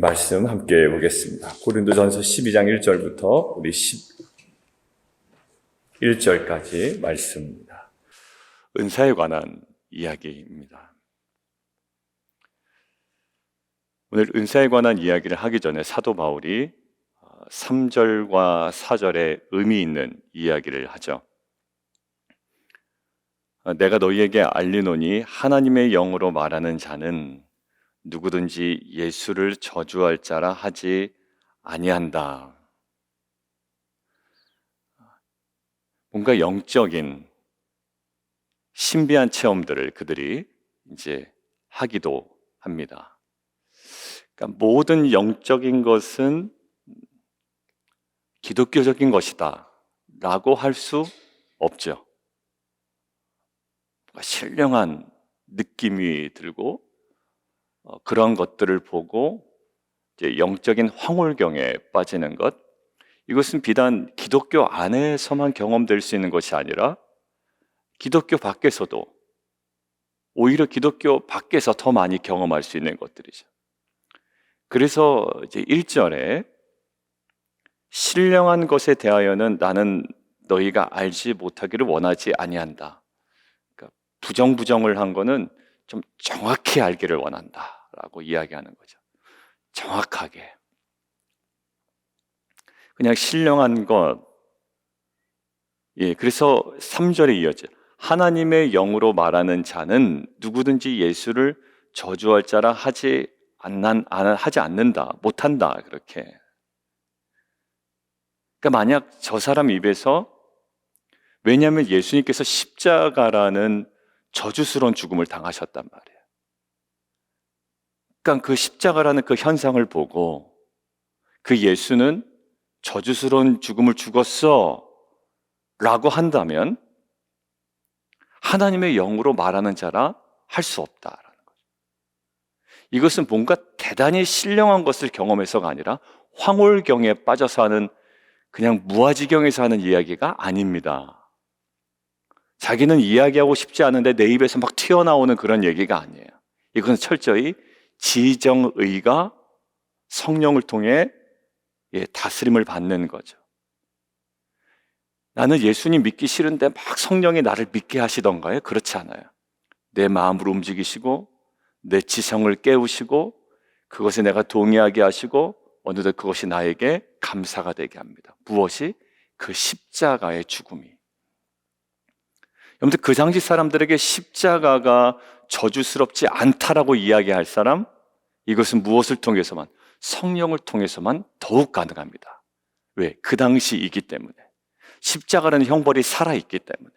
말씀 함께 보겠습니다. 고린도전서 12장 1절부터 우리 11절까지 말씀입니다. 은사에 관한 이야기입니다. 오늘 은사에 관한 이야기를 하기 전에 사도 바울이 3절과 4절에 의미 있는 이야기를 하죠. 내가 너희에게 알리노니 하나님의 영으로 말하는 자는 누구든지 예수를 저주할 자라 하지 아니한다. 뭔가 영적인 신비한 체험들을 그들이 이제 하기도 합니다. 그러니까 모든 영적인 것은 기독교적인 것이다 라고 할 수 없죠. 신령한 느낌이 들고 그런 것들을 보고 이제 영적인 황홀경에 빠지는 것, 이것은 비단 기독교 안에서만 경험될 수 있는 것이 아니라 기독교 밖에서도, 오히려 기독교 밖에서 더 많이 경험할 수 있는 것들이죠. 그래서 이제 1절에 신령한 것에 대하여는 나는 너희가 알지 못하기를 원하지 아니한다. 그러니까 부정을 한 거는 좀 정확히 알기를 원한다 라고 이야기하는 거죠. 정확하게. 그냥 신령한 것. 그래서 3절에 이어져 하나님의 영으로 말하는 자는 누구든지 예수를 저주할 자라 하지 않는다, 못한다, 그렇게. 그러니까 만약 저 사람 입에서, 왜냐하면 예수님께서 십자가라는 저주스러운 죽음을 당하셨단 말이에요. 그러니까 그 십자가라는 그 현상을 보고 그 예수는 저주스러운 죽음을 죽었어 라고 한다면 하나님의 영으로 말하는 자라 할 수 없다라는 거죠. 이것은 뭔가 대단히 신령한 것을 경험해서가 아니라 황홀경에 빠져서 하는, 그냥 무아지경에서 하는 이야기가 아닙니다. 자기는 이야기하고 싶지 않은데 내 입에서 막 튀어나오는 그런 얘기가 아니에요. 이것은 철저히 지정의가 성령을 통해 다스림을 받는 거죠. 나는 예수님 믿기 싫은데 막 성령이 나를 믿게 하시던가요? 그렇지 않아요. 내 마음을 움직이시고 내 지성을 깨우시고 그것에 내가 동의하게 하시고 어느덧 그것이 나에게 감사가 되게 합니다. 무엇이? 그 십자가의 죽음이. 여러분들 그 당시 사람들에게 십자가가 저주스럽지 않다라고 이야기할 사람, 이것은 무엇을 통해서만? 성령을 통해서만 더욱 가능합니다. 왜? 그 당시이기 때문에. 십자가라는 형벌이 살아있기 때문에.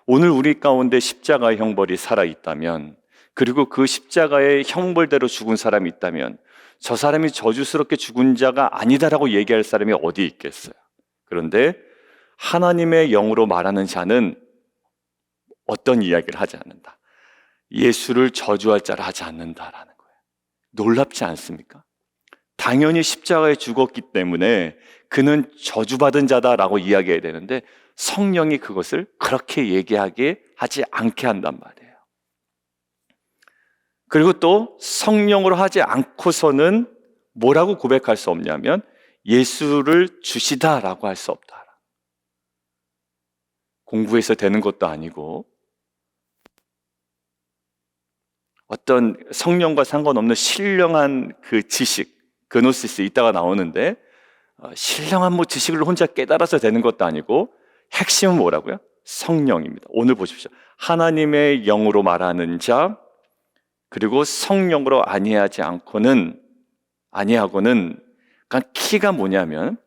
오늘 우리 가운데 십자가의 형벌이 살아있다면, 그리고 그 십자가의 형벌대로 죽은 사람이 있다면 저 사람이 저주스럽게 죽은 자가 아니다라고 얘기할 사람이 어디 있겠어요? 그런데 하나님의 영으로 말하는 자는 어떤 이야기를 하지 않는다. 예수를 저주할 자를 하지 않는다라는 거예요. 놀랍지 않습니까? 당연히 십자가에 죽었기 때문에 그는 저주받은 자다라고 이야기해야 되는데 성령이 그것을 그렇게 얘기하게 하지 않게 한단 말이에요. 그리고 또 성령으로 하지 않고서는 뭐라고 고백할 수 없냐면 예수를 주시다라고 할 수 없다. 공부해서 되는 것도 아니고 어떤 성령과 상관없는 신령한 그 지식, 그노시스 이따가 나오는데 신령한 지식을 혼자 깨달아서 되는 것도 아니고 핵심은 뭐라고요? 성령입니다. 오늘 보십시오. 하나님의 영으로 말하는 자, 그리고 성령으로 아니하고는, 그러니까 키가 뭐냐면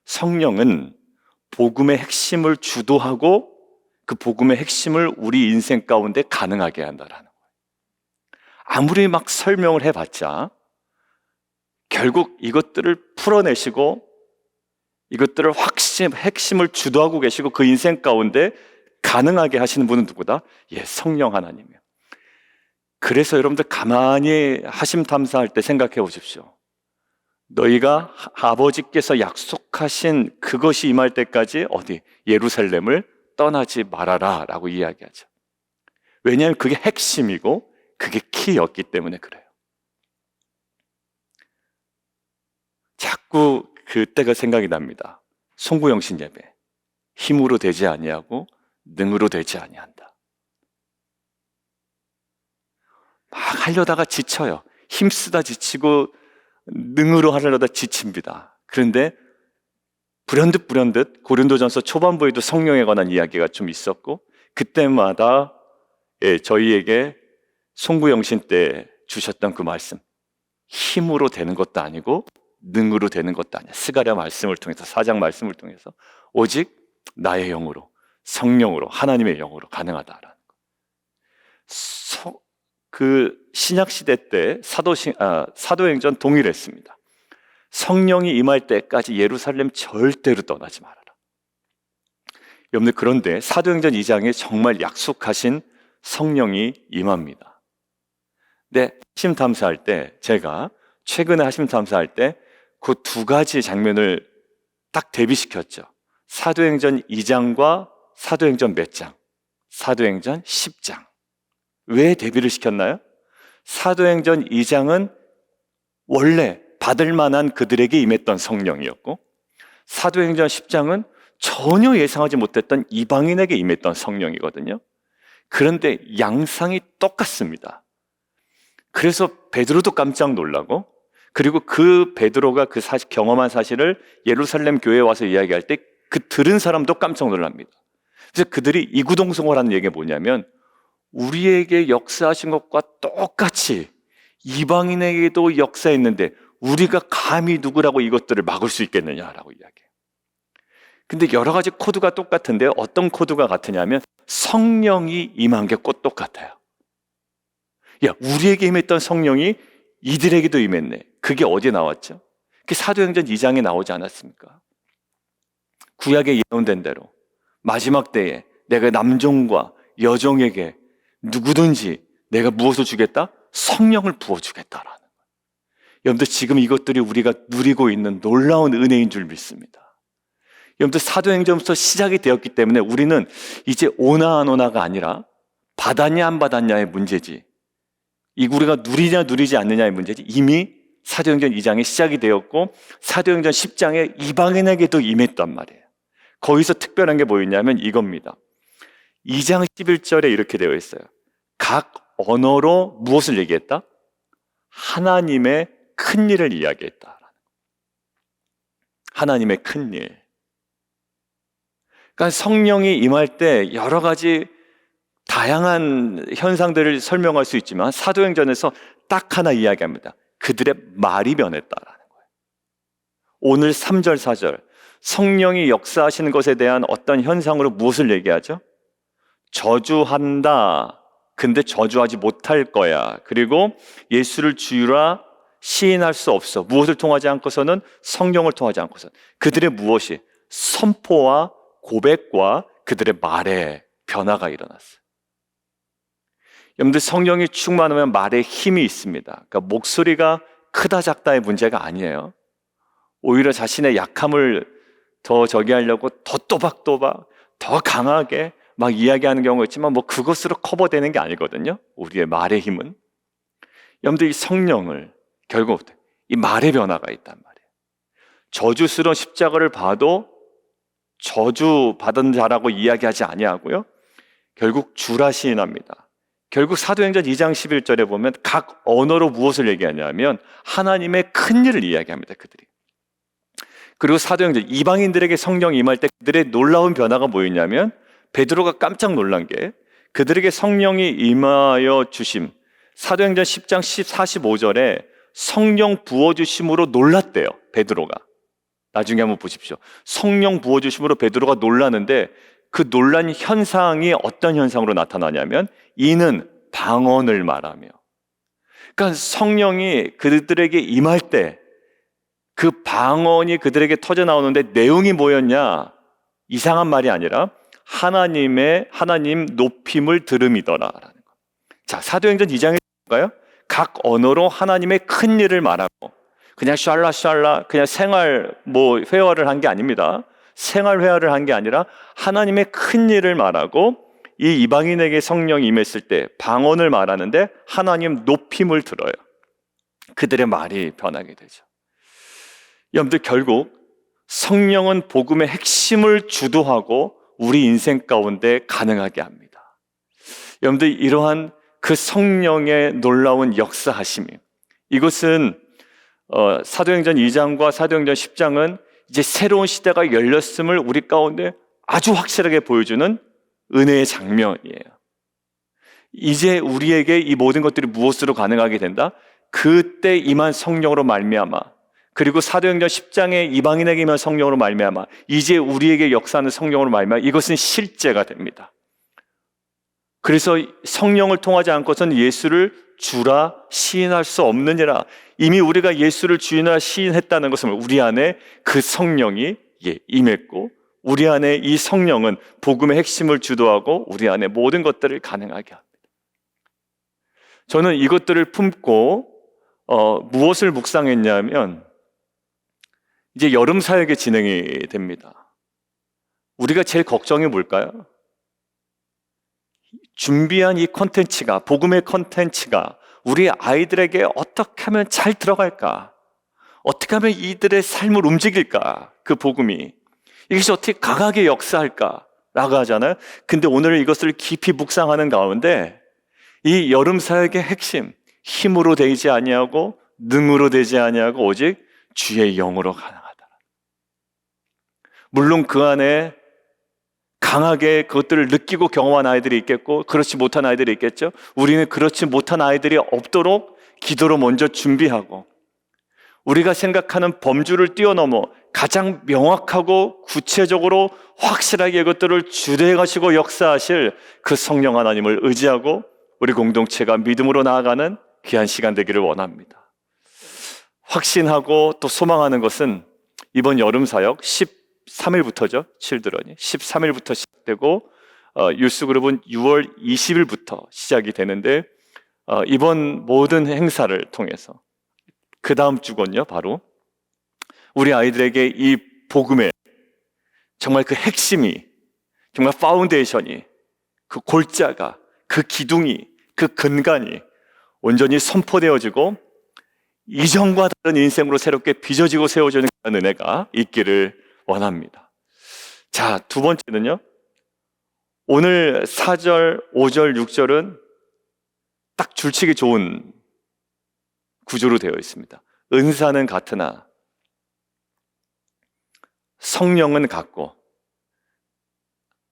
성령은 복음의 핵심을 주도하고 그 복음의 핵심을 우리 인생 가운데 가능하게 한다라는 거예요. 아무리 막 설명을 해봤자 결국 이것들을 풀어내시고 이것들을 핵심을 주도하고 계시고 그 인생 가운데 가능하게 하시는 분은 누구다? 성령 하나님이에요. 그래서 여러분들 가만히 하심탐사할 때 생각해 보십시오. 너희가 아버지께서 약속하신 그것이 임할 때까지 어디? 예루살렘을 떠나지 말아라 라고 이야기하죠. 왜냐하면 그게 핵심이고 그게 키였기 때문에 그래요. 자꾸 그때가 생각이 납니다. 송구영신 예배. 힘으로 되지 아니하고 능으로 되지 아니한다. 막 하려다가 지쳐요. 힘쓰다 지치고 능으로 하려다 지칩니다. 그런데 불현듯 고린도전서 초반부에도 성령에 관한 이야기가 좀 있었고, 그때마다 저희에게 송구영신 때 주셨던 그 말씀, 힘으로 되는 것도 아니고 능으로 되는 것도 아니야. 스가랴 말씀을 통해서, 4장 말씀을 통해서 오직 나의 영으로, 성령으로, 하나님의 영으로 가능하다라는 거. 그 신약시대 때 사도행전 동일했습니다. 성령이 임할 때까지 예루살렘 절대로 떠나지 말아라. 여러분들, 그런데 사도행전 2장에 정말 약속하신 성령이 임합니다. 근데 하심탐사할 때, 제가 최근에 하심탐사할 때 그 두 가지 장면을 딱 대비시켰죠. 사도행전 2장과 사도행전 몇 장? 사도행전 10장. 왜 대비를 시켰나요? 사도행전 2장은 원래 받을 만한 그들에게 임했던 성령이었고, 사도행전 10장은 전혀 예상하지 못했던 이방인에게 임했던 성령이거든요. 그런데 양상이 똑같습니다. 그래서 베드로도 깜짝 놀라고, 그리고 그 베드로가 그 경험한 사실을 예루살렘 교회에 와서 이야기할 때 그 들은 사람도 깜짝 놀랍니다. 그래서 그들이 이구동성어라는 얘기가 뭐냐면, 우리에게 역사하신 것과 똑같이 이방인에게도 역사했는데 우리가 감히 누구라고 이것들을 막을 수 있겠느냐라고 이야기해요. 근데 여러 가지 코드가 똑같은데 어떤 코드가 같으냐면, 성령이 임한 게 꼭 똑같아요. 야, 우리에게 임했던 성령이 이들에게도 임했네. 그게 어디에 나왔죠? 그게 사도행전 2장에 나오지 않았습니까? 구약에 예언된 대로 마지막 때에 내가 남종과 여종에게 누구든지 내가 무엇을 주겠다? 성령을 부어주겠다라는 거예요. 여러분들, 지금 이것들이 우리가 누리고 있는 놀라운 은혜인 줄 믿습니다. 여러분들, 사도행전부터 시작이 되었기 때문에 우리는 이제 오나 안 오나가 아니라 받았냐 안 받았냐의 문제지, 우리가 누리냐 누리지 않느냐의 문제지, 이미 사도행전 2장에 시작이 되었고 사도행전 10장에 이방인에게도 임했단 말이에요. 거기서 특별한 게 뭐였냐면 이겁니다. 2장 11절에 이렇게 되어 있어요. 각 언어로 무엇을 얘기했다? 하나님의 큰 일을 이야기했다. 하나님의 큰 일. 그러니까 성령이 임할 때 여러 가지 다양한 현상들을 설명할 수 있지만 사도행전에서 딱 하나 이야기합니다. 그들의 말이 변했다라는 거예요. 오늘 3절, 4절 성령이 역사하시는 것에 대한 어떤 현상으로 무엇을 얘기하죠? 저주한다. 근데 저주하지 못할 거야. 그리고 예수를 주라 시인할 수 없어. 무엇을 통하지 않고서는? 성령을 통하지 않고서는. 그들의 무엇이? 선포와 고백과 그들의 말에 변화가 일어났어요. 여러분들, 성령이 충만하면 말에 힘이 있습니다. 그러니까 목소리가 크다 작다의 문제가 아니에요. 오히려 자신의 약함을 더 하려고 더 또박또박 더 강하게 막 이야기하는 경우가 있지만 그것으로 커버되는 게 아니거든요. 우리의 말의 힘은. 여러분들, 이 성령을 결국 이 말의 변화가 있단 말이에요. 저주스러운 십자가를 봐도 저주받은 자라고 이야기하지 아니하고요, 결국 주라 시인합니다. 결국 사도행전 2장 11절에 보면 각 언어로 무엇을 얘기하냐면 하나님의 큰 일을 이야기합니다. 그들이. 그리고 사도행전 이방인들에게 성령이 임할 때 그들의 놀라운 변화가 뭐였냐면, 베드로가 깜짝 놀란 게 그들에게 성령이 임하여 주심, 사도행전 10장 45절에 성령 부어주심으로 놀랐대요. 베드로가. 나중에 한번 보십시오. 성령 부어주심으로 베드로가 놀라는데 그 놀란 현상이 어떤 현상으로 나타나냐면, 이는 방언을 말하며. 그러니까 성령이 그들에게 임할 때 그 방언이 그들에게 터져 나오는데 내용이 뭐였냐? 이상한 말이 아니라 하나님 높임을 들음이더라라는 거. 자, 사도행전 2장에 볼까요? 각 언어로 하나님의 큰 일을 말하고, 그냥 샬라 그냥 생활 회화를 한 게 아닙니다. 생활 회화를 한 게 아니라 하나님의 큰 일을 말하고, 이 이방인에게 성령이 임했을 때 방언을 말하는데 하나님 높임을 들어요. 그들의 말이 변하게 되죠. 여러분들 결국 성령은 복음의 핵심을 주도하고 우리 인생 가운데 가능하게 합니다. 여러분들 이러한 그 성령의 놀라운 역사하심이, 이것은 사도행전 2장과 사도행전 10장은 이제 새로운 시대가 열렸음을 우리 가운데 아주 확실하게 보여주는 은혜의 장면이에요. 이제 우리에게 이 모든 것들이 무엇으로 가능하게 된다? 그때 임한 성령으로 말미암아, 그리고 사도행전 10장의 이방인에게 임한 성령으로 말미암아, 이제 우리에게 역사하는 성령으로 말미암아 이것은 실제가 됩니다. 그래서 성령을 통하지 않고서는 예수를 주라 시인할 수 없느니라. 이미 우리가 예수를 주인으로 시인했다는 것은 우리 안에 그 성령이 임했고, 우리 안에 이 성령은 복음의 핵심을 주도하고 우리 안에 모든 것들을 가능하게 합니다. 저는 이것들을 품고 무엇을 묵상했냐면, 이제 여름 사역이 진행이 됩니다. 우리가 제일 걱정이 뭘까요? 준비한 이 콘텐츠가, 복음의 콘텐츠가 우리 아이들에게 어떻게 하면 잘 들어갈까? 어떻게 하면 이들의 삶을 움직일까? 그 복음이 이것이 어떻게 강하게 역사할까? 라고 하잖아요. 근데 오늘 이것을 깊이 묵상하는 가운데 이 여름 사역의 핵심, 힘으로 되지 아니하고 능으로 되지 아니하고 오직 주의 영으로 가능하다. 물론 그 안에 강하게 그것들을 느끼고 경험한 아이들이 있겠고 그렇지 못한 아이들이 있겠죠. 우리는 그렇지 못한 아이들이 없도록 기도로 먼저 준비하고, 우리가 생각하는 범주를 뛰어넘어 가장 명확하고 구체적으로 확실하게 이것들을 주도해 가시고 역사하실 그 성령 하나님을 의지하고 우리 공동체가 믿음으로 나아가는 귀한 시간 되기를 원합니다. 확신하고 또 소망하는 것은 이번 여름 사역 13일부터죠. 칠드런이 13일부터 시작되고 유스그룹은 6월 20일부터 시작이 되는데, 이번 모든 행사를 통해서 그 다음 주건요, 바로 우리 아이들에게 이 복음의 정말 그 핵심이, 정말 파운데이션이, 그 골자가, 그 기둥이, 그 근간이 온전히 선포되어지고 이전과 다른 인생으로 새롭게 빚어지고 세워지는 그런 은혜가 있기를 원합니다. 자, 두 번째는요, 오늘 4절, 5절, 6절은 딱 줄치기 좋은 구조로 되어 있습니다. 은사는 같으나 성령은 같고,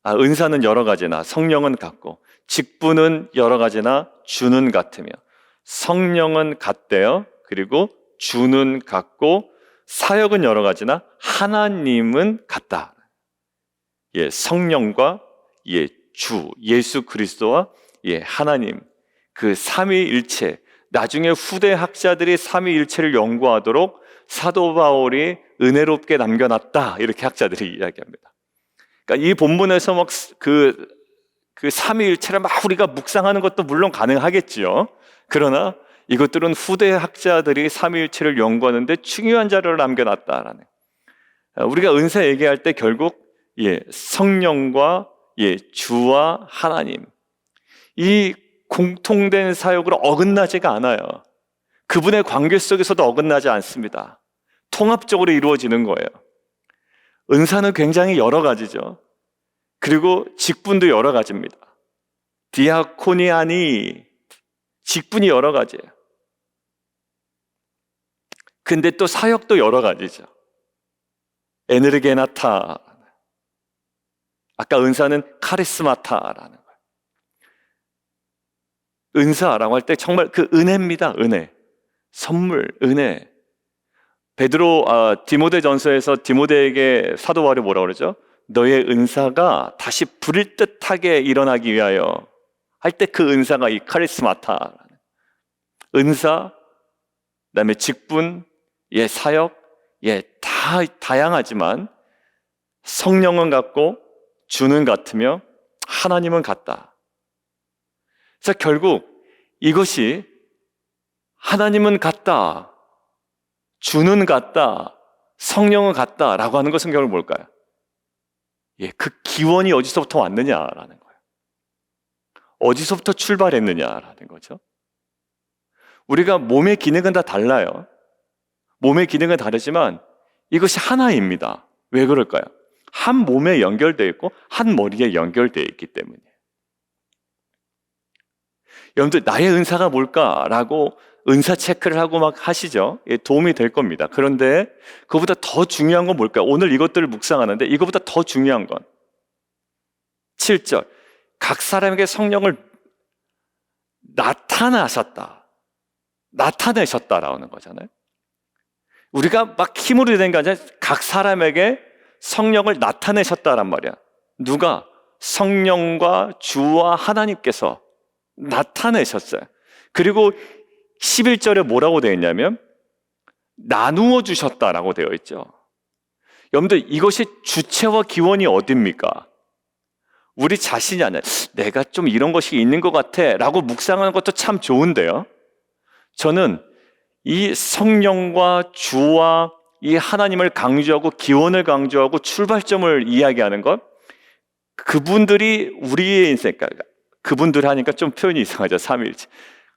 은사는 여러 가지나 성령은 같고, 직분은 여러 가지나 주는 같으며, 성령은 같대요. 그리고 주는 같고, 사역은 여러 가지나 하나님은 같다. 성령과 주 예수 그리스도와 하나님, 그 삼위일체, 나중에 후대 학자들이 삼위일체를 연구하도록 사도 바울이 은혜롭게 남겨놨다, 이렇게 학자들이 이야기합니다. 그러니까 이 본문에서 막 그 삼위일체를 막 우리가 묵상하는 것도 물론 가능하겠지요. 그러나 이것들은 후대 학자들이 삼위일체를 연구하는데 중요한 자료를 남겨놨다라는, 우리가 은사 얘기할 때 결국 성령과 주와 하나님, 이 공통된 사역을 어긋나지가 않아요. 그분의 관계 속에서도 어긋나지 않습니다. 통합적으로 이루어지는 거예요. 은사는 굉장히 여러 가지죠. 그리고 직분도 여러 가지입니다. 디아코니아니, 직분이 여러 가지예요. 근데 또 사역도 여러 가지죠. 에네르게나타, 아까 은사는 카리스마타라는 거예요. 은사라고 할 때 정말 그 은혜입니다. 은혜, 선물, 은혜. 베드로 디모데전서에서 디모데에게 사도 바울이 뭐라고 그러죠? 너의 은사가 다시 부릴 듯하게 일어나기 위하여 할 때 그 은사가 이 카리스마타, 은사, 그다음에 직분, 사역, 다 다양하지만 성령은 같고 주는 같으며 하나님은 같다. 그래서 결국 이것이 하나님은 같다, 주는 같다, 성령은 같다라고 하는 것은 결국 뭘까요? 그 기원이 어디서부터 왔느냐라는 거예요. 어디서부터 출발했느냐라는 거죠. 우리가 몸의 기능은 다 달라요. 몸의 기능은 다르지만 이것이 하나입니다. 왜 그럴까요? 한 몸에 연결되어 있고 한 머리에 연결되어 있기 때문이에요. 여러분들 나의 은사가 뭘까라고 은사 체크를 하고 막 하시죠. 도움이 될 겁니다. 그런데 그보다 더 중요한 건 뭘까요? 오늘 이것들을 묵상하는데 이것보다 더 중요한 건 7절 각 사람에게 성령을 나타내셨다라는 거잖아요. 우리가 막 힘으로 된 게 아니라 각 사람에게 성령을 나타내셨다란 말이야. 누가? 성령과 주와 하나님께서 나타내셨어요. 그리고 11절에 뭐라고 되어 있냐면 나누어 주셨다라고 되어 있죠. 여러분들 이것이 주체와 기원이 어딥니까? 우리 자신이 아니라 내가 좀 이런 것이 있는 것 같아 라고 묵상하는 것도 참 좋은데요. 저는 이 성령과 주와 이 하나님을 강조하고 기원을 강조하고 출발점을 이야기하는 것, 그분들이 우리의 인생, 그분들 하니까 좀 표현이 이상하죠. 삼위일체.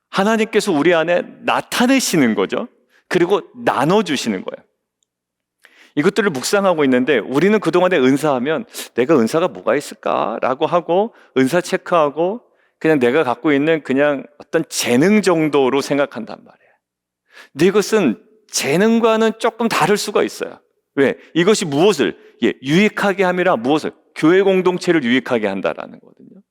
하나님께서 우리 안에 나타내시는 거죠. 그리고 나눠주시는 거예요. 이것들을 묵상하고 있는데 우리는 그동안에 은사하면 내가 은사가 뭐가 있을까라고 하고 은사 체크하고 그냥 내가 갖고 있는 그냥 어떤 재능 정도로 생각한단 말이에요. 근데 이것은 재능과는 조금 다를 수가 있어요. 왜? 이것이 무엇을? 유익하게 함이라 무엇을? 교회 공동체를 유익하게 한다라는 거거든요.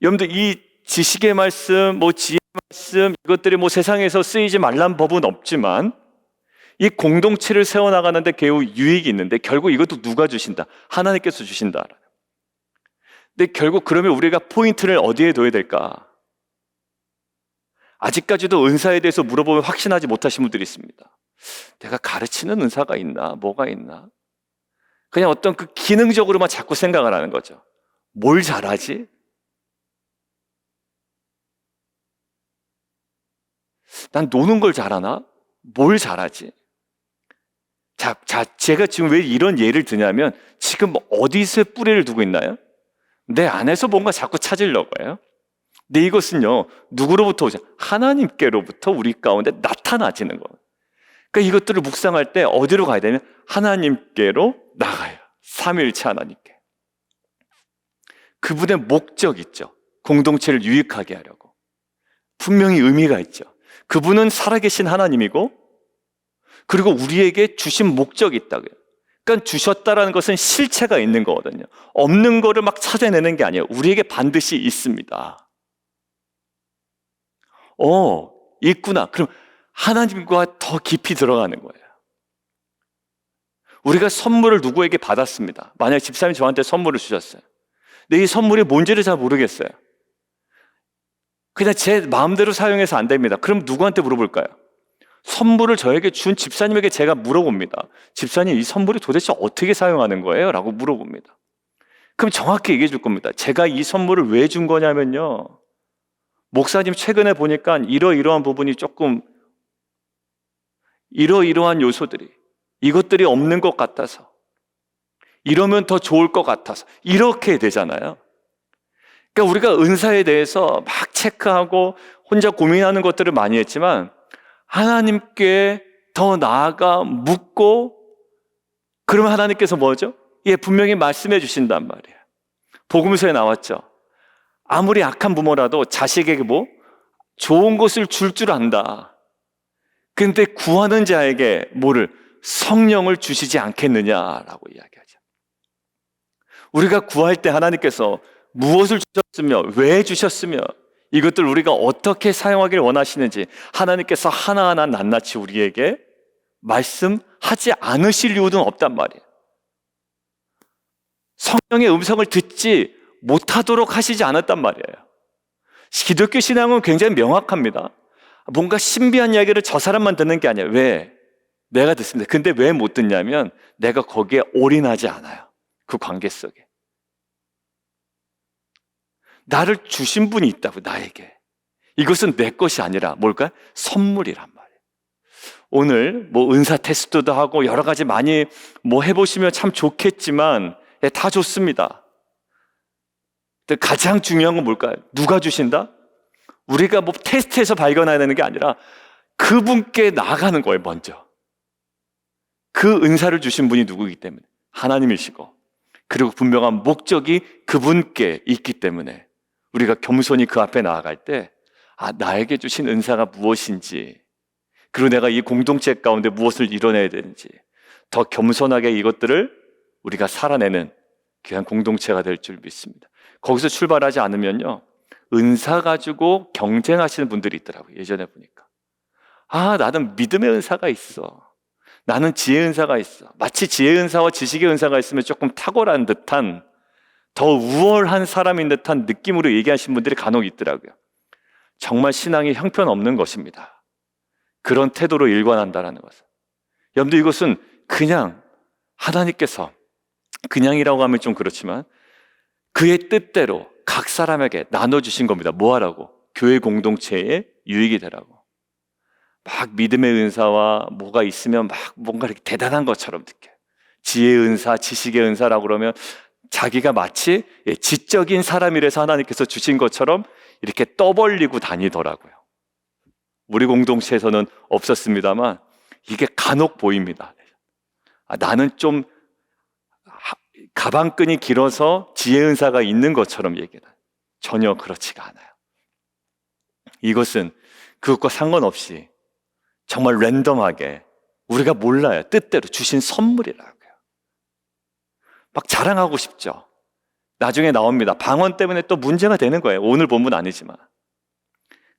여러분들 이 지식의 말씀, 지혜의 말씀 이것들이 세상에서 쓰이지 말란 법은 없지만 이 공동체를 세워나가는데 매우 유익이 있는데 결국 이것도 누가 주신다? 하나님께서 주신다. 근데 결국 그러면 우리가 포인트를 어디에 둬야 될까? 아직까지도 은사에 대해서 물어보면 확신하지 못하신 분들이 있습니다. 내가 가르치는 은사가 있나? 뭐가 있나? 그냥 어떤 그 기능적으로만 자꾸 생각을 하는 거죠. 뭘 잘하지? 난 노는 걸 잘하나? 뭘 잘하지? 제가 지금 왜 이런 예를 드냐면 지금 어디서 뿌리를 두고 있나요? 내 안에서 뭔가 자꾸 찾으려고 해요. 근데 이것은요, 누구로부터 오죠? 하나님께로부터 우리 가운데 나타나지는 거예요. 그러니까 이것들을 묵상할 때 어디로 가야 되면 하나님께로 나가요. 삼위일체 하나님께. 그분의 목적 있죠. 공동체를 유익하게 하려고. 분명히 의미가 있죠. 그분은 살아계신 하나님이고 그리고 우리에게 주신 목적이 있다고요. 그러니까 주셨다라는 것은 실체가 있는 거거든요. 없는 거를 막 찾아내는 게 아니에요. 우리에게 반드시 있습니다. 있구나. 그럼 하나님과 더 깊이 들어가는 거예요. 우리가 선물을 누구에게 받았습니다. 만약 집사님이 저한테 선물을 주셨어요. 근데 이 선물이 뭔지를 잘 모르겠어요. 그냥 제 마음대로 사용해서 안 됩니다. 그럼 누구한테 물어볼까요? 선물을 저에게 준 집사님에게 제가 물어봅니다. 집사님, 이 선물이 도대체 어떻게 사용하는 거예요? 라고 물어봅니다. 그럼 정확히 얘기해 줄 겁니다. 제가 이 선물을 왜 준 거냐면요, 목사님 최근에 보니까 이러이러한 부분이 조금 이러이러한 요소들이 이것들이 없는 것 같아서 이러면 더 좋을 것 같아서 이렇게 되잖아요. 그러니까 우리가 은사에 대해서 막 체크하고 혼자 고민하는 것들을 많이 했지만 하나님께 더 나아가 묻고 그러면 하나님께서 뭐죠? 분명히 말씀해 주신단 말이에요. 복음서에 나왔죠. 아무리 악한 부모라도 자식에게 좋은 것을 줄 안다. 근데 구하는 자에게 성령을 주시지 않겠느냐라고 이야기하죠. 우리가 구할 때 하나님께서 무엇을 주셨으며 왜 주셨으며 이것들 우리가 어떻게 사용하길 원하시는지 하나님께서 하나하나 낱낱이 우리에게 말씀하지 않으실 이유는 없단 말이에요. 성령의 음성을 듣지 못하도록 하시지 않았단 말이에요. 기독교 신앙은 굉장히 명확합니다. 뭔가 신비한 이야기를 저 사람만 듣는 게 아니에요. 왜? 내가 듣습니다. 근데 왜 못 듣냐면 내가 거기에 올인하지 않아요. 그 관계 속에. 나를 주신 분이 있다고, 나에게. 이것은 내 것이 아니라 뭘까? 선물이란 말이에요. 오늘 은사 테스트도 하고 여러 가지 많이 해보시면 참 좋겠지만 다 좋습니다. 가장 중요한 건 뭘까요? 누가 주신다? 우리가 테스트해서 발견해야 되는 게 아니라 그분께 나아가는 거예요. 먼저 그 은사를 주신 분이 누구이기 때문에 하나님이시고, 그리고 분명한 목적이 그분께 있기 때문에 우리가 겸손히 그 앞에 나아갈 때 나에게 주신 은사가 무엇인지, 그리고 내가 이 공동체 가운데 무엇을 이뤄내야 되는지 더 겸손하게 이것들을 우리가 살아내는 귀한 공동체가 될 줄 믿습니다. 거기서 출발하지 않으면요, 은사 가지고 경쟁하시는 분들이 있더라고요. 예전에 보니까 나는 믿음의 은사가 있어, 나는 지혜의 은사가 있어. 마치 지혜의 은사와 지식의 은사가 있으면 조금 탁월한 듯한, 더 우월한 사람인 듯한 느낌으로 얘기하시는 분들이 간혹 있더라고요. 정말 신앙이 형편없는 것입니다. 그런 태도로 일관한다는 것은. 여러분들, 이것은 그냥 하나님께서, 그냥이라고 하면 좀 그렇지만 그의 뜻대로 각 사람에게 나눠주신 겁니다. 뭐 하라고? 교회 공동체에 유익이 되라고. 막 믿음의 은사와 뭐가 있으면 막 뭔가 이렇게 대단한 것처럼 느껴요. 지혜의 은사, 지식의 은사라고 그러면 자기가 마치 지적인 사람이라서 하나님께서 주신 것처럼 이렇게 떠벌리고 다니더라고요. 우리 공동체에서는 없었습니다만 이게 간혹 보입니다. 나는 좀 가방끈이 길어서 지혜 은사가 있는 것처럼 얘기해요. 전혀 그렇지가 않아요. 이것은 그것과 상관없이 정말 랜덤하게 우리가 몰라요. 뜻대로 주신 선물이라고요. 막 자랑하고 싶죠. 나중에 나옵니다. 방언 때문에 또 문제가 되는 거예요. 오늘 본문 아니지만.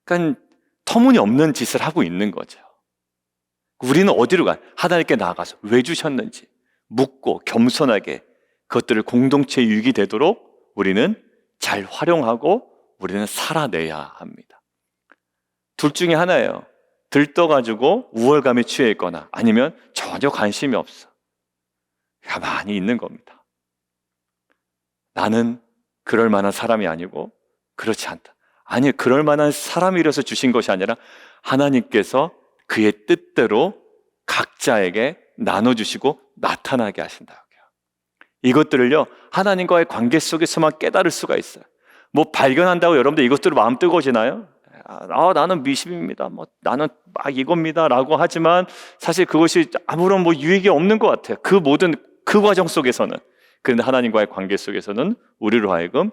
그러니까 터무니없는 짓을 하고 있는 거죠. 우리는 어디로 가? 하나님께 나아가서 왜 주셨는지 묻고 겸손하게 그것들을 공동체의 유익이 되도록 우리는 잘 활용하고 우리는 살아내야 합니다. 둘 중에 하나예요. 들떠가지고 우월감에 취해 있거나 아니면 전혀 관심이 없어. 가만히 있는 겁니다. 나는 그럴 만한 사람이 아니고 그렇지 않다. 아니, 그럴 만한 사람이라서 주신 것이 아니라 하나님께서 그의 뜻대로 각자에게 나눠주시고 나타나게 하신다고요. 이것들을요, 하나님과의 관계 속에서만 깨달을 수가 있어요. 뭐 발견한다고 여러분들 이것들을 마음 뜨거워지나요? 나는 미십입니다. 나는 막 이겁니다. 라고 하지만 사실 그것이 아무런 유익이 없는 것 같아요. 그 모든 그 과정 속에서는. 그런데 하나님과의 관계 속에서는 우리로 하여금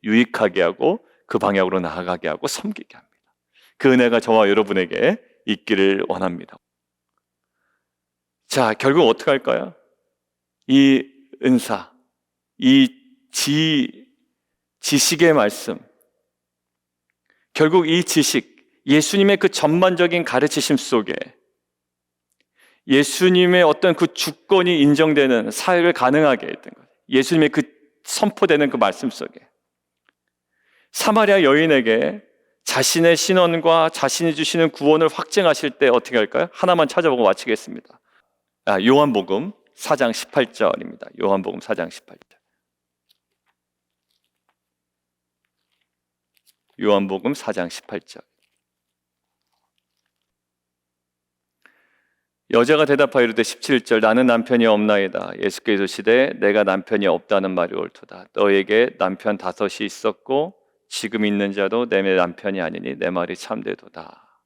유익하게 하고 그 방향으로 나아가게 하고 섬기게 합니다. 그 은혜가 저와 여러분에게 있기를 원합니다. 자, 결국 어떻게 할까요? 이 은사, 이 지식의 말씀, 결국 이 지식, 예수님의 그 전반적인 가르치심 속에 예수님의 어떤 그 주권이 인정되는 사역을 가능하게 했던 거예요. 예수님의 그 선포되는 그 말씀 속에 사마리아 여인에게 자신의 신원과 자신이 주시는 구원을 확증하실 때 어떻게 할까요? 하나만 찾아보고 마치겠습니다. 요한복음 4장 18절입니다. 요한복음 4장 18절. 요한복음 4장 18절. 여자가 대답하여 이르되 17절 나는 남편이 없나이다. 예수께서 이르시되 내가 남편이 없다는 말이 옳도다. 너에게 남편 5이 있었고 지금 있는 자도 내 남편이 아니니 내 말이 참되도다.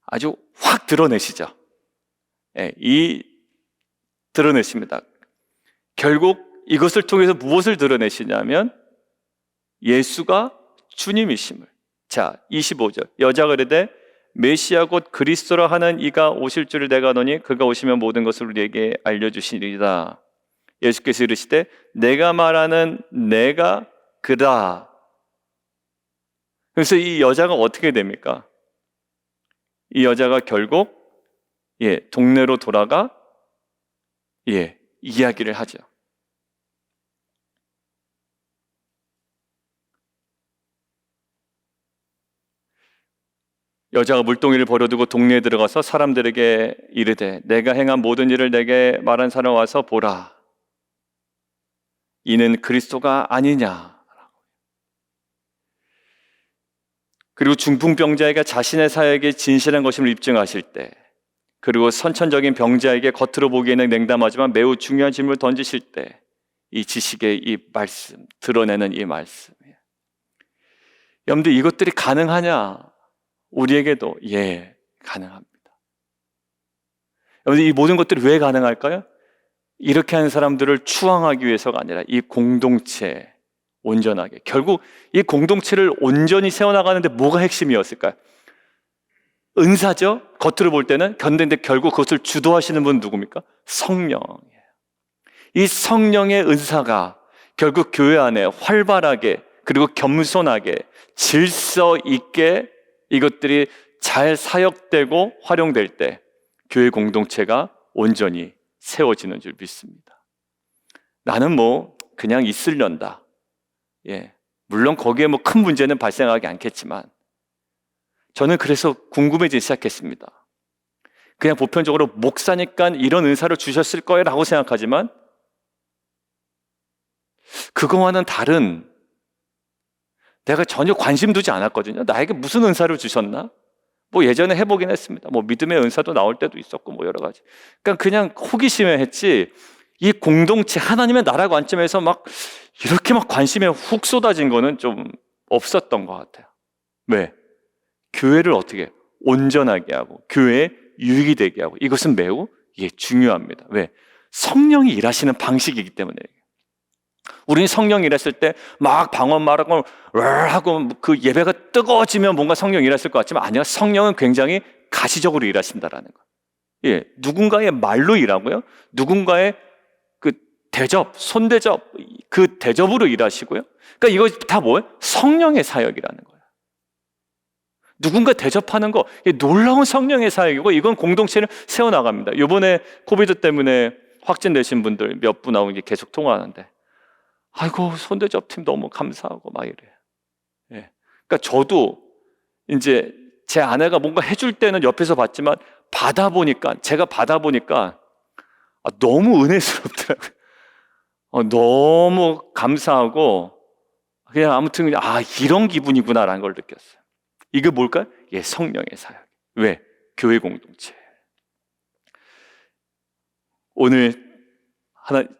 아주 확 드러내시죠. 드러내십니다. 결국 이것을 통해서 무엇을 드러내시냐면 예수가 주님이심을. 자, 25절. 여자가 이르되 메시아 곧 그리스도라 하는 이가 오실 줄을 내가 아노니 그가 오시면 모든 것을 우리에게 알려주시리이다. 예수께서 이르시되 내가 말하는 내가 그다. 그래서 이 여자가 어떻게 됩니까? 이 여자가 결국 동네로 돌아가 이야기를 하죠. 여자가 물동이를 버려두고 동네에 들어가서 사람들에게 이르되 내가 행한 모든 일을 내게 말한 사람 와서 보라. 이는 그리스도가 아니냐. 그리고 중풍병자에게 자신의 사역에 진실한 것임을 입증하실 때, 그리고 선천적인 병자에게 겉으로 보기에는 냉담하지만 매우 중요한 질문을 던지실 때 이 지식의 이 말씀, 드러내는 이 말씀이에요. 여러분들, 이것들이 가능하냐? 우리에게도 가능합니다. 여러분, 이 모든 것들이 왜 가능할까요? 이렇게 하는 사람들을 추앙하기 위해서가 아니라 이 공동체 온전하게, 결국 이 공동체를 온전히 세워나가는데 뭐가 핵심이었을까요? 은사죠. 겉으로 볼 때는 견딘데 결국 그것을 주도하시는 분은 누굽니까? 성령이에요. 이 성령의 은사가 결국 교회 안에 활발하게, 그리고 겸손하게, 질서 있게 이것들이 잘 사역되고 활용될 때 교회 공동체가 온전히 세워지는 줄 믿습니다. 나는 그냥 있으련다. 물론 거기에 큰 문제는 발생하지 않겠지만, 저는 그래서 궁금해지기 시작했습니다. 그냥 보편적으로 목사니까 이런 은사를 주셨을 거예요 라고 생각하지만, 그거와는 다른, 내가 전혀 관심 두지 않았거든요. 나에게 무슨 은사를 주셨나? 예전에 해보긴 했습니다. 믿음의 은사도 나올 때도 있었고 여러 가지. 그러니까 그냥 호기심에 했지, 이 공동체, 하나님의 나라 관점에서 이렇게 관심에 훅 쏟아진 거는 좀 없었던 것 같아요. 왜? 교회를 어떻게 온전하게 하고 교회에 유익이 되게 하고, 이것은 매우 중요합니다. 왜? 성령이 일하시는 방식이기 때문에. 우리는 성령이 일했을 때 방언 말하고 하고 그 예배가 뜨거워지면 뭔가 성령이 일했을 것 같지만, 아니야. 성령은 굉장히 가시적으로 일하신다라는 거. 누군가의 말로 일하고요, 누군가의 그 대접, 손대접, 그 대접으로 일하시고요. 그러니까 이거 다 뭐예요? 성령의 사역이라는 거예요. 누군가 대접하는 거, 놀라운 성령의 사역이고, 이건 공동체를 세워나갑니다. 이번에 코비드 때문에 확진되신 분들 몇 분하고 계속 통화하는데, 아이고, 손대접팀 너무 감사하고 이래요. 그러니까 저도 이제 제 아내가 뭔가 해줄 때는 옆에서 봤지만, 제가 받아보니까 너무 은혜스럽더라고요. 너무 감사하고, 그냥 아무튼 이런 기분이구나라는 걸 느꼈어요. 이게 뭘까요? 성령의 사역. 왜? 교회 공동체. 오늘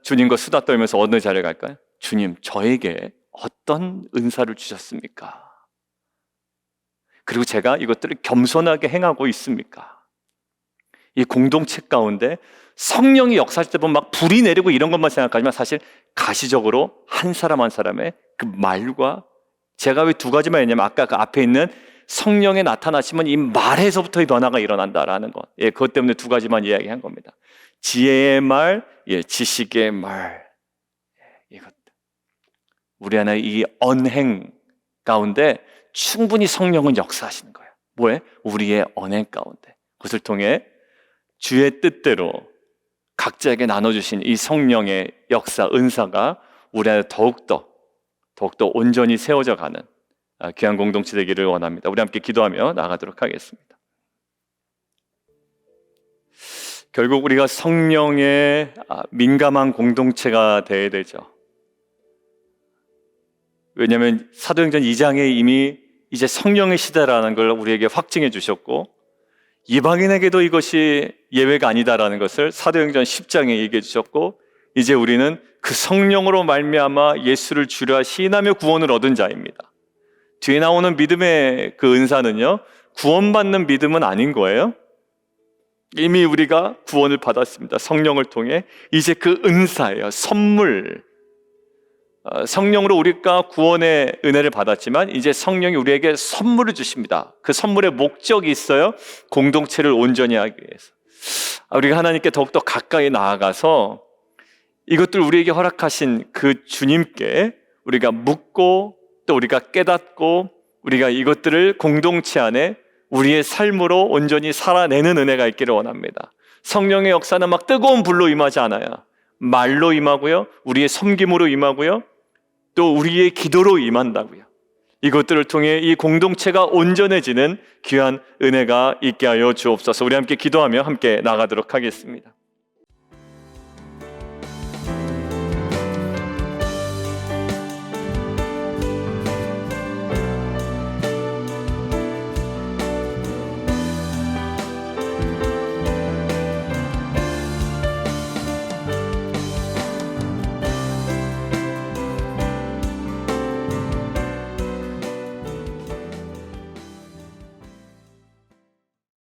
주님과 수다 떨면서 어느 자리에 갈까요? 주님, 저에게 어떤 은사를 주셨습니까? 그리고 제가 이것들을 겸손하게 행하고 있습니까? 이 공동체 가운데 성령이 역사할 때 보면 불이 내리고 이런 것만 생각하지만, 사실 가시적으로 한 사람 한 사람의 그 말과, 제가 왜 두 가지만 했냐면, 아까 그 앞에 있는 성령에 나타나시면 이 말에서부터의 변화가 일어난다라는 것. 그것 때문에 두 가지만 이야기한 겁니다. 지혜의 말, 지식의 말. 이것. 우리 안에 이 언행 가운데 충분히 성령은 역사하시는 거예요. 뭐에? 우리의 언행 가운데. 그것을 통해 주의 뜻대로 각자에게 나눠주신 이 성령의 역사, 은사가 우리 안에 더욱더 온전히 세워져 가는 귀한 공동체 되기를 원합니다. 우리 함께 기도하며 나가도록 하겠습니다. 결국 우리가 성령에 민감한 공동체가 되어야 되죠. 왜냐하면 사도행전 2장에 이미 이제 성령의 시대라는 걸 우리에게 확증해 주셨고, 이방인에게도 이것이 예외가 아니다라는 것을 사도행전 10장에 얘기해 주셨고, 이제 우리는 그 성령으로 말미암아 예수를 주라 시인하며 구원을 얻은 자입니다. 뒤에 나오는 믿음의 그 은사는요, 구원받는 믿음은 아닌 거예요. 이미 우리가 구원을 받았습니다. 성령을 통해. 이제 그 은사예요. 선물. 성령으로 우리가 구원의 은혜를 받았지만, 이제 성령이 우리에게 선물을 주십니다. 그 선물의 목적이 있어요. 공동체를 온전히 하기 위해서. 우리가 하나님께 더욱더 가까이 나아가서 이것들 우리에게 허락하신 그 주님께 우리가 묻고, 또 우리가 깨닫고, 우리가 이것들을 공동체 안에 우리의 삶으로 온전히 살아내는 은혜가 있기를 원합니다. 성령의 역사는 뜨거운 불로 임하지 않아요. 말로 임하고요, 우리의 섬김으로 임하고요, 또 우리의 기도로 임한다고요. 이것들을 통해 이 공동체가 온전해지는 귀한 은혜가 있게 하여 주옵소서. 우리 함께 기도하며 함께 나가도록 하겠습니다.